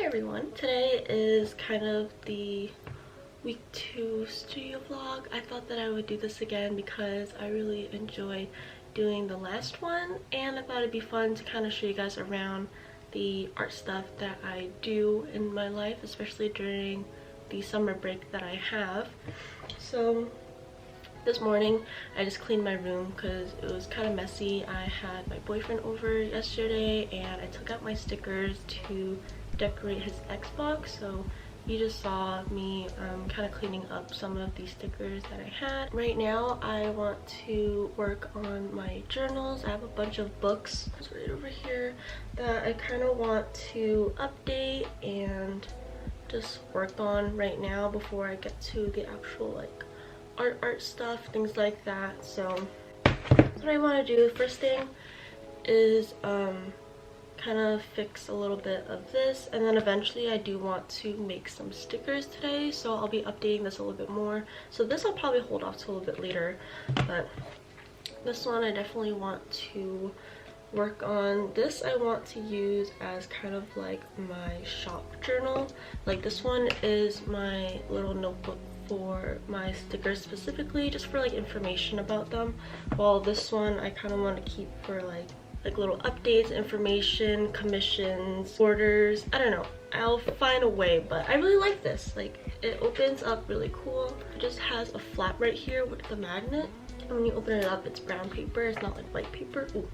everyone. Today is kind of the week 2 studio vlog. I thought that I would do this again because I really enjoyed doing the last one, and I thought it'd be fun to kind of show you guys around the art stuff that I do in my life, especially during the summer break that I have. So this morning I just cleaned my room because it was kind of messy. I had my boyfriend over yesterday and I took out my stickers to decorate his Xbox, so you just saw me kind of cleaning up some of these stickers that I had. Right now I want to work on my journals. I have a bunch of books right over here that I kind of want to update and just work on right now before I get to the actual like art stuff, things like that. So what I want to do first thing is kind of fix a little bit of this, and then eventually I do want to make some stickers today, so I'll be updating this a little bit more. So this I'll probably hold off to a little bit later, but this one I definitely want to work on. This I want to use as kind of like my shop journal. Like this one is my little notebook for my stickers specifically, just for like information about them, while this one I kind of want to keep for like little updates, information, commissions, orders. I don't know, I'll find a way, but I really like this. Like it opens up really cool. It just has a flap right here with the magnet, and when you open it up it's brown paper, it's not like white paper. Ooh.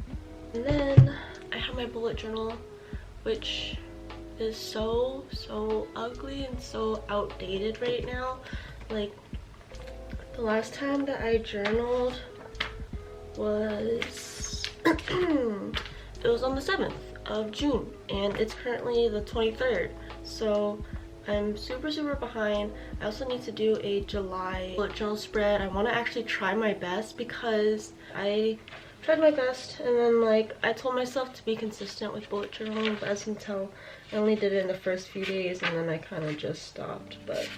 And then I have my bullet journal, which is so ugly and so outdated right now. Like the last time that I journaled was it was on the 7th of June and it's currently the 23rd, so I'm super behind. I also need to do a July bullet journal spread. I want to actually try my best because I tried my best and then like I told myself to be consistent with bullet journaling, but as you can tell I only did it in the first few days and then I kind of just stopped. But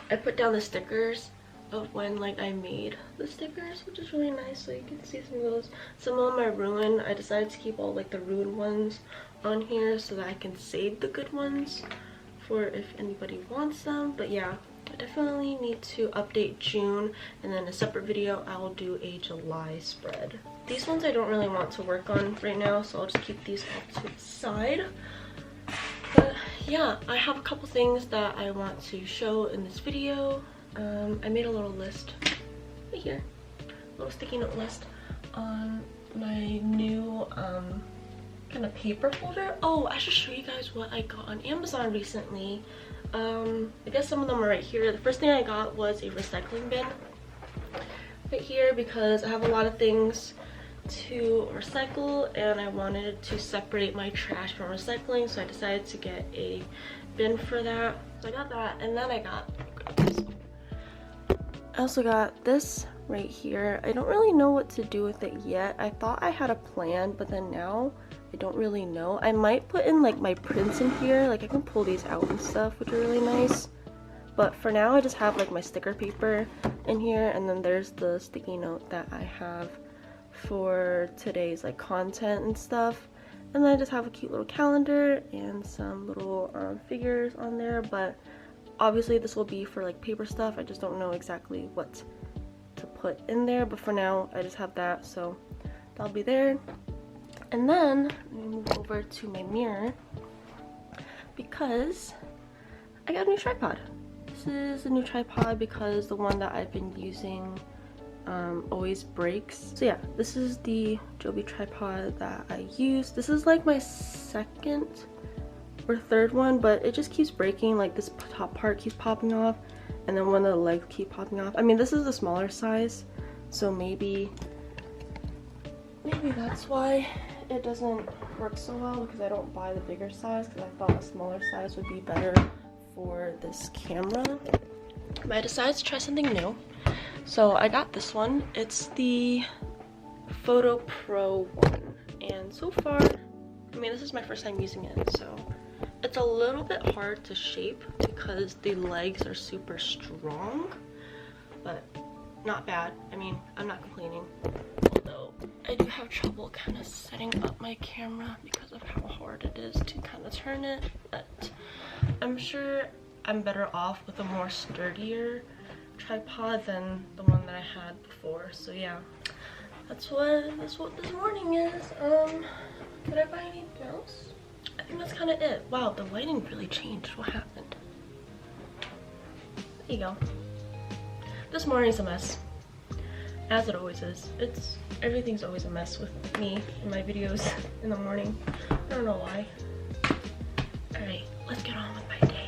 I put down the stickers of when like I made the stickers, which is really nice, so you can see some of those. Some of them are ruined. I decided to keep all like the ruined ones on here so that I can save the good ones for if anybody wants them. But yeah, I definitely need to update June, and then a separate video I will do a July spread. These ones I don't really want to work on right now, so I'll just keep these off to the side. But yeah, I have a couple things that I want to show in this video. I made a little list right here, a little sticky note list on my new kind of paper folder. Oh, I should show you guys what I got on Amazon recently. I guess some of them are right here. The first thing I got was a recycling bin right here because I have a lot of things to recycle and I wanted to separate my trash from recycling, so I decided to get a bin for that. So I got that, and then I also got this right here. I don't really know what to do with it yet. I thought I had a plan, but then now I don't really know. I might put in like my prints in here, like I can pull these out and stuff, which are really nice. But for now I just have like my sticker paper in here, and then there's the sticky note that I have for today's like content and stuff, and then I just have a cute little calendar and some little figures on there. But obviously this will be for like paper stuff. I just don't know exactly what to put in there, but for now I just have that, so that'll be there. And then let me move over to my mirror because I got a new tripod. This is a new tripod because the one that I've been using always breaks. So yeah, this is the Joby tripod that I use. This is like my second or third one, but it just keeps breaking. Like this top part keeps popping off, and then one of the legs keep popping off. I mean, this is the smaller size, so maybe that's why it doesn't work so well, because I don't buy the bigger size because I thought a smaller size would be better for this camera. But I decided to try something new, so I got this one. It's the Photo Pro one, and so far, I mean, this is my first time using it, so it's a little bit hard to shape because the legs are super strong, but not bad. I mean, I'm not complaining, although I do have trouble kind of setting up my camera because of how hard it is to kind of turn it, but I'm sure I'm better off with a more sturdier tripod than the one that I had before. So yeah, that's what this morning is. Did I buy anything else? I think that's kind of it. Wow, the lighting really changed. What happened? There you go. This morning's a mess, as it always is. Everything's always a mess with me in my videos in the morning. I don't know why. All right, let's get on with my day.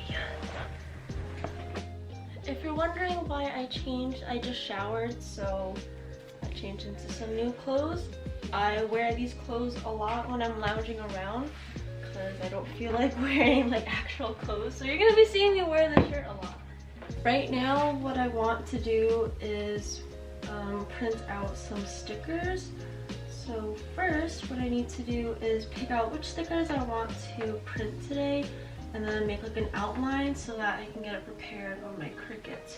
If you're wondering why I changed, I just showered, so I changed into some new clothes. I wear these clothes a lot when I'm lounging around because I don't feel like wearing like actual clothes. So you're gonna be seeing me wear this shirt a lot. Right now, what I want to do is print out some stickers. So first, what I need to do is pick out which stickers I want to print today, and then make like an outline so that I can get it prepared on my Cricut.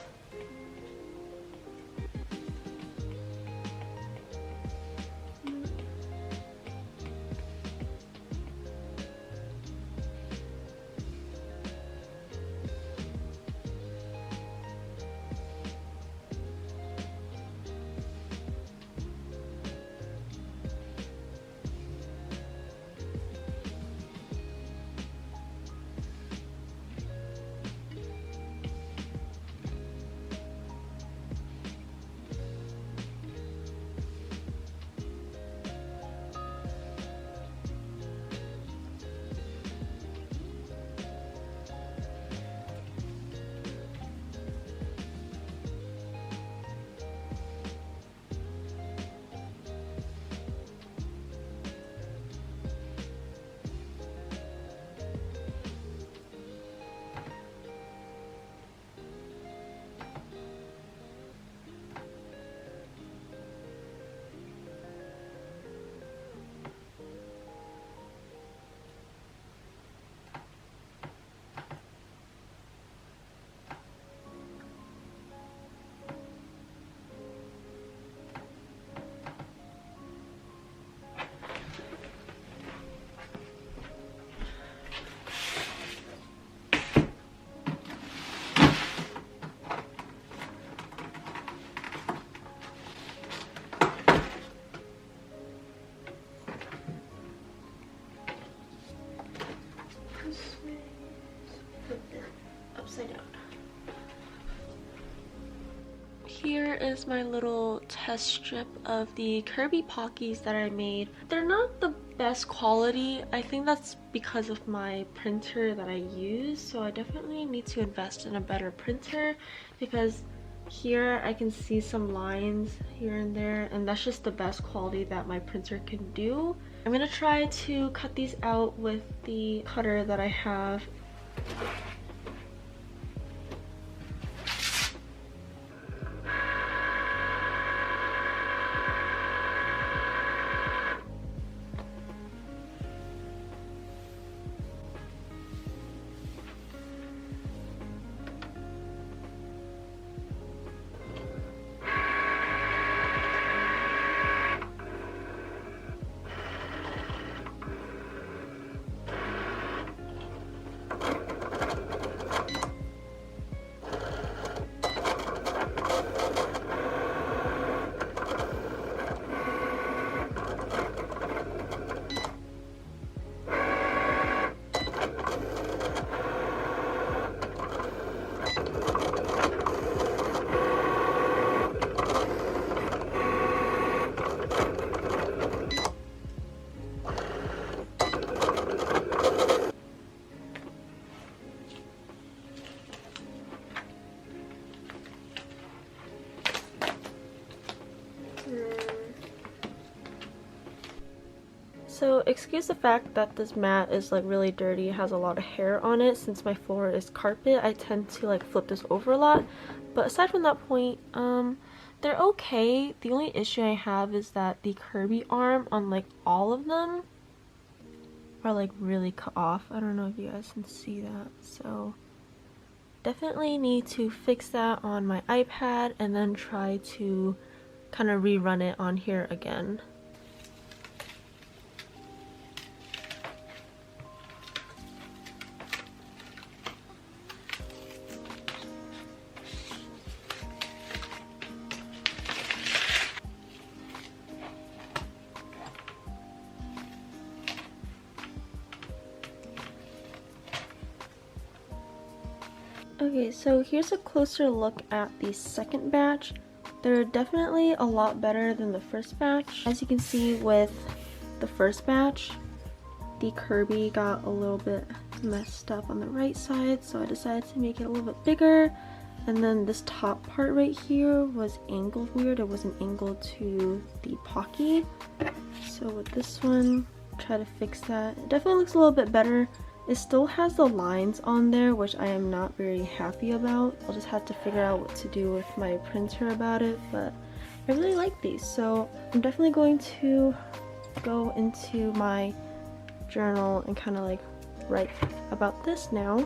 Upside down. Here is my little test strip of the Kirby Pockies that I made. They're not the best quality. I think that's because of my printer that I use, so I definitely need to invest in a better printer, because here I can see some lines here and there, and that's just the best quality that my printer can do. I'm gonna try to cut these out with the cutter that I have. So excuse the fact that this mat is like really dirty, it has a lot of hair on it. Since my floor is carpet, I tend to like flip this over a lot. But aside from that point, they're okay. The only issue I have is that the Kirby arm on like all of them are like really cut off. I don't know if you guys can see that. So definitely need to fix that on my iPad and then try to kind of rerun it on here again. Okay, so here's a closer look at the second batch. They're definitely a lot better than the first batch. As you can see with the first batch, the Kirby got a little bit messed up on the right side, so I decided to make it a little bit bigger. And then this top part right here was angled weird. It wasn't angled to the Pocky. So with this one, try to fix that. It definitely looks a little bit better. It still has the lines on there, which I am not very happy about. I'll just have to figure out what to do with my printer about it, but I really like these. So I'm definitely going to go into my journal and kind of like write about this now.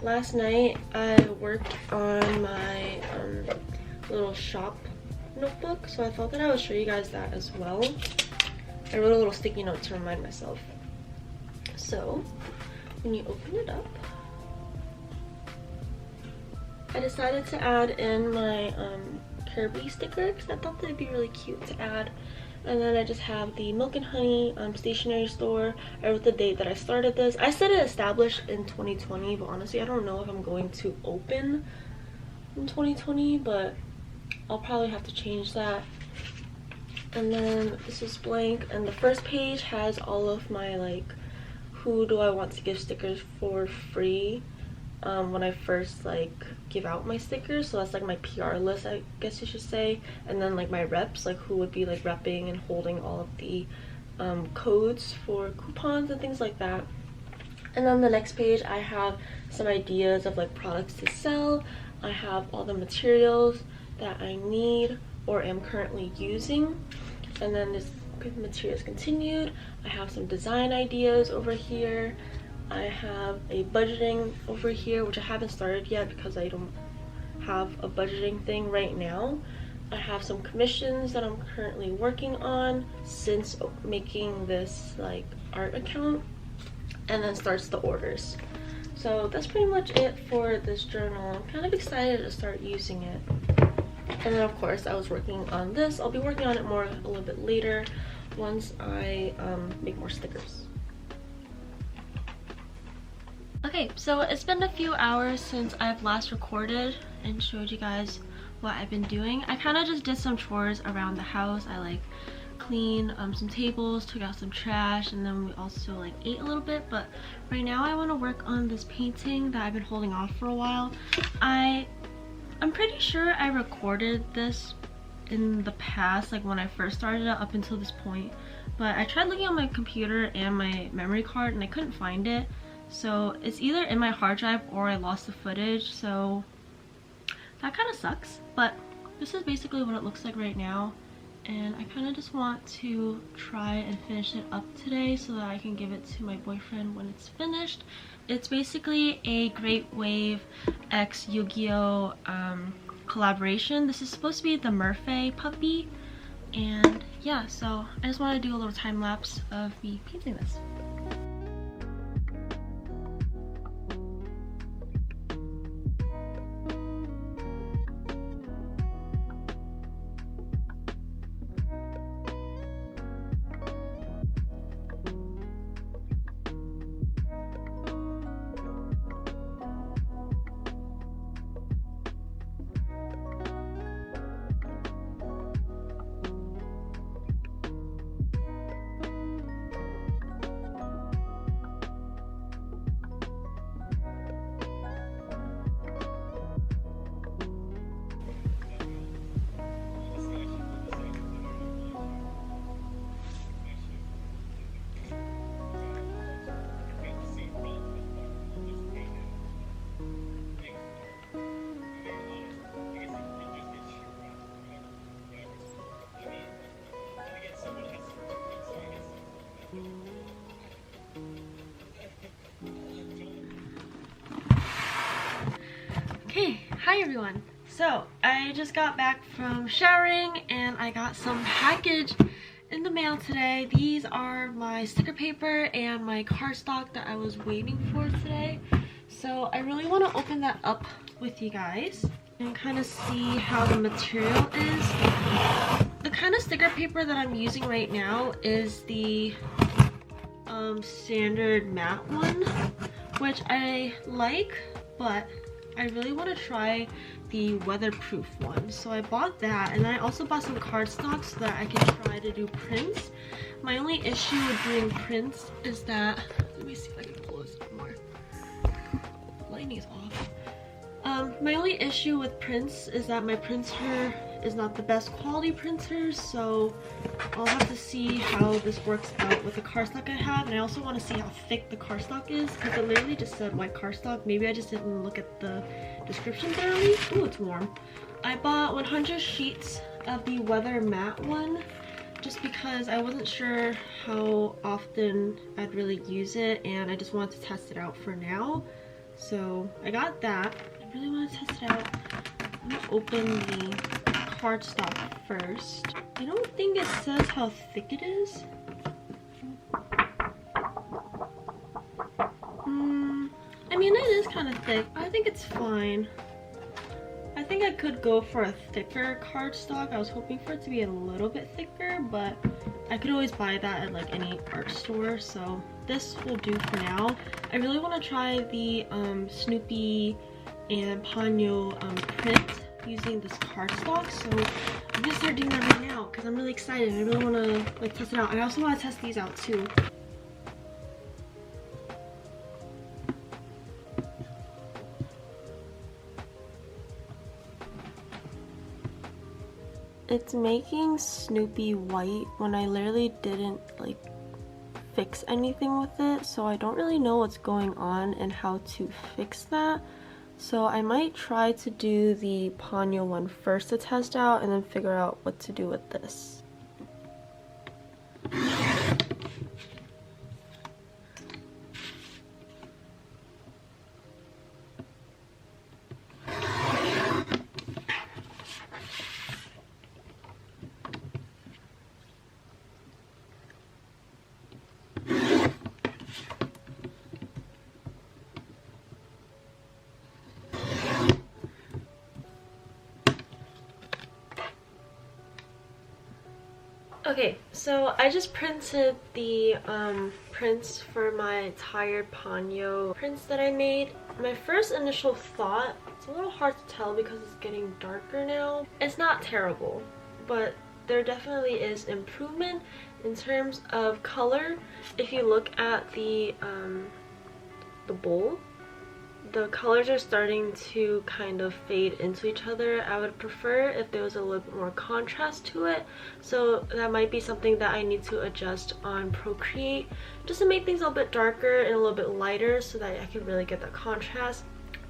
Last night I worked on my little shop notebook, so I thought that I would show you guys that as well. I wrote a little sticky note to remind myself. So when you open it up, I decided to add in my Kirby sticker because I thought they'd be really cute to add. And then I just have the Milk and Honey stationery store. I wrote the date that I started this. I said it established in 2020, but honestly I don't know if I'm going to open in 2020, but I'll probably have to change that. And then this is blank, and the first page has all of my like who do I want to give stickers for free when I first like give out my stickers. So that's like my PR list, I guess you should say. And then like my reps, like who would be like repping and holding all of the codes for coupons and things like that. And then the next page I have some ideas of like products to sell. I have all the materials that I need or am currently using. And then this materials continued. I have some design ideas over here. I have a budgeting over here, which I haven't started yet because I don't have a budgeting thing right now. I have some commissions that I'm currently working on since making this like art account, and then starts the orders. So that's pretty much it for this journal. I'm kind of excited to start using it. And then of course I was working on this. I'll be working on it more a little bit later once I make more stickers. Okay, so it's been a few hours since I've last recorded and showed you guys what I've been doing. I kind of just did some chores around the house. I like cleaned some tables, took out some trash, and then we also like ate a little bit. But right now I want to work on this painting that I've been holding off for a while. I'm pretty sure I recorded this in the past, like when I first started it up until this point, but I tried looking on my computer and my memory card and I couldn't find it. So it's either in my hard drive or I lost the footage, so that kind of sucks. But this is basically what it looks like right now, and I kind of just want to try and finish it up today so that I can give it to my boyfriend when it's finished. It's basically a Great Wave X Yu-Gi-Oh collaboration. This is supposed to be the Murphy puppy, and yeah, so I just want to do a little time lapse of me painting this. Okay, hi everyone. So I just got back from showering and I got some package in the mail today. These are my sticker paper and my cardstock that I was waiting for today. So I really want to open that up with you guys and kind of see how the material is. The kind of sticker paper that I'm using right now is the standard matte one, which I like, but I really want to try the weatherproof one. So I bought that, and I also bought some cardstock so that I can try to do prints. My only issue with doing prints is that, let me see if I can pull this up more. Lighting is off. My only issue with prints is that my printer is not the best quality printer, so I'll have to see how this works out with the cardstock I have. And I also want to see how thick the cardstock is, because it literally just said white cardstock. Maybe I just didn't look at the description thoroughly. Ooh, it's warm. I bought 100 sheets of the weather matte one just because I wasn't sure how often I'd really use it, and I just wanted to test it out for now. So I got that. I really want to test it out. I'm gonna open the cardstock first. I don't think it says how thick it is. I mean, it is kind of thick. I think it's fine. I think I could go for a thicker cardstock. I was hoping for it to be a little bit thicker, but I could always buy that at like any art store, so this will do for now. I really want to try the Snoopy and Ponyo print using this cardstock, so I'm gonna start doing that right now because I'm really excited. I really want to like test it out. I also want to test these out too. It's making Snoopy white when I literally didn't like fix anything with it, so I don't really know what's going on and how to fix that. So I might try to do the Ponyo one first to test out and then figure out what to do with this. Okay, so I just printed the prints for my tired Ponyo prints that I made. My first initial thought, it's a little hard to tell because it's getting darker now. It's not terrible, but there definitely is improvement in terms of color. If you look at the bowl, the colors are starting to kind of fade into each other. I would prefer if there was a little bit more contrast to it, so that might be something that I need to adjust on Procreate just to make things a little bit darker and a little bit lighter so that I can really get that contrast.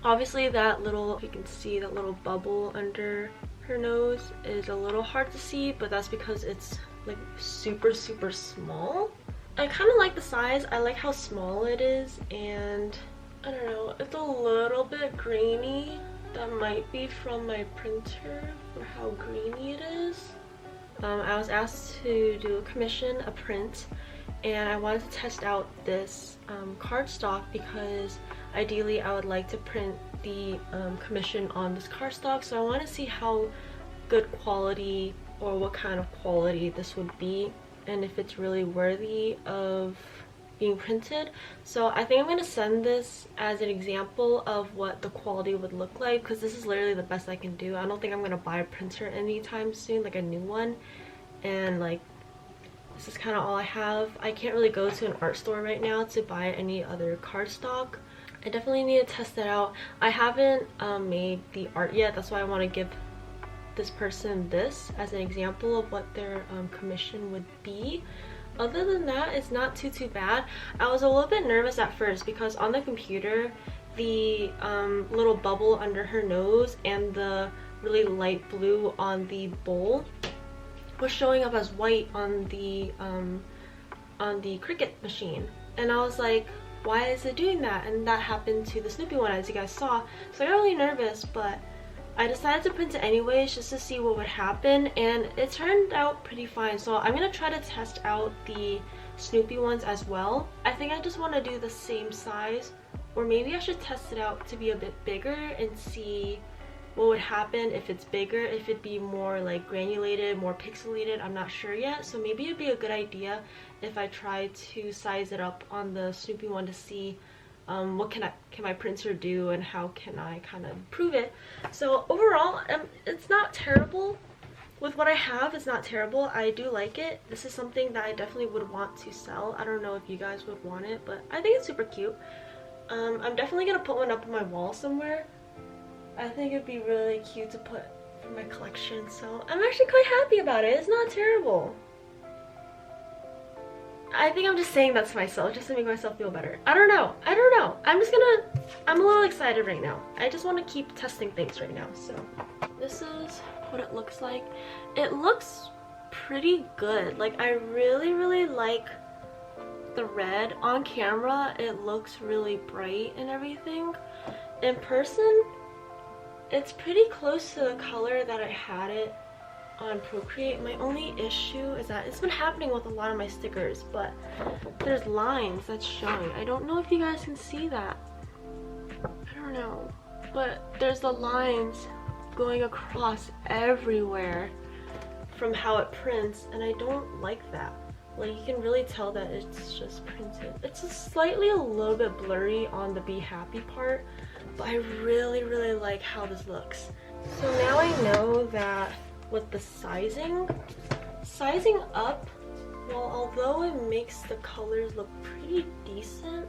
Obviously that little, you can see that little bubble under her nose is a little hard to see, but that's because it's like super small. I kind of like the size. I like how small it is, and I don't know, it's a little bit grainy. That might be from my printer for how grainy it is. I was asked to do a commission, a print, and I wanted to test out this cardstock because ideally I would like to print the commission on this cardstock. So I want to see how good quality or what kind of quality this would be and if it's really worthy of being printed. So I think I'm going to send this as an example of what the quality would look like, because this is literally the best I can do. I don't think I'm going to buy a printer anytime soon, like a new one, and like this is kind of all I have. I can't really go to an art store right now to buy any other cardstock. I definitely need to test it out. I haven't made the art yet, that's why I want to give this person this as an example of what their commission would be. Other than that, it's not too bad. I was a little bit nervous at first because on the computer, the little bubble under her nose and the really light blue on the bowl was showing up as white on the Cricut machine. And I was like, why is it doing that? And that happened to the Snoopy one, as you guys saw. So I got really nervous, but I decided to print it anyways just to see what would happen, and it turned out pretty fine. So I'm going to try to test out the Snoopy ones as well. I think I just want to do the same size, or maybe I should test it out to be a bit bigger and see what would happen if it's bigger, if it'd be more like granulated, more pixelated. I'm not sure yet, so maybe it'd be a good idea if I try to size it up on the Snoopy one to see what can my printer do and how can I kind of improve it. So overall, it's not terrible. With what I have, it's not terrible. I do like it. This is something that I definitely would want to sell. I don't know if you guys would want it, but I think it's super cute. I'm definitely gonna put one up on my wall somewhere. I think it'd be really cute to put for my collection, so I'm actually quite happy about it. It's not terrible. I think I'm just saying that to myself just to make myself feel better. I don't know. I'm a little excited right now. I just want to keep testing things right now. So this is what it looks like. It looks pretty good. Like, I really like the red. On camera it looks really bright and everything. In person it's pretty close to the color that I had it on Procreate. My only issue is that it's been happening with a lot of my stickers, but there's lines that's showing. I don't know if you guys can see that. I don't know, but there's the lines going across everywhere from how it prints, and I don't like that. Like, you can really tell that it's just printed. It's just slightly a little bit blurry on the Be Happy part, but I really like how this looks. So now I know that with the sizing up, well, although it makes the colors look pretty decent,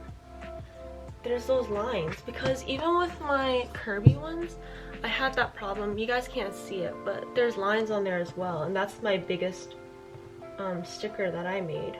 there's those lines, because even with my Kirby ones, I had that problem. You guys can't see it, but there's lines on there as well, and that's my biggest sticker that I made.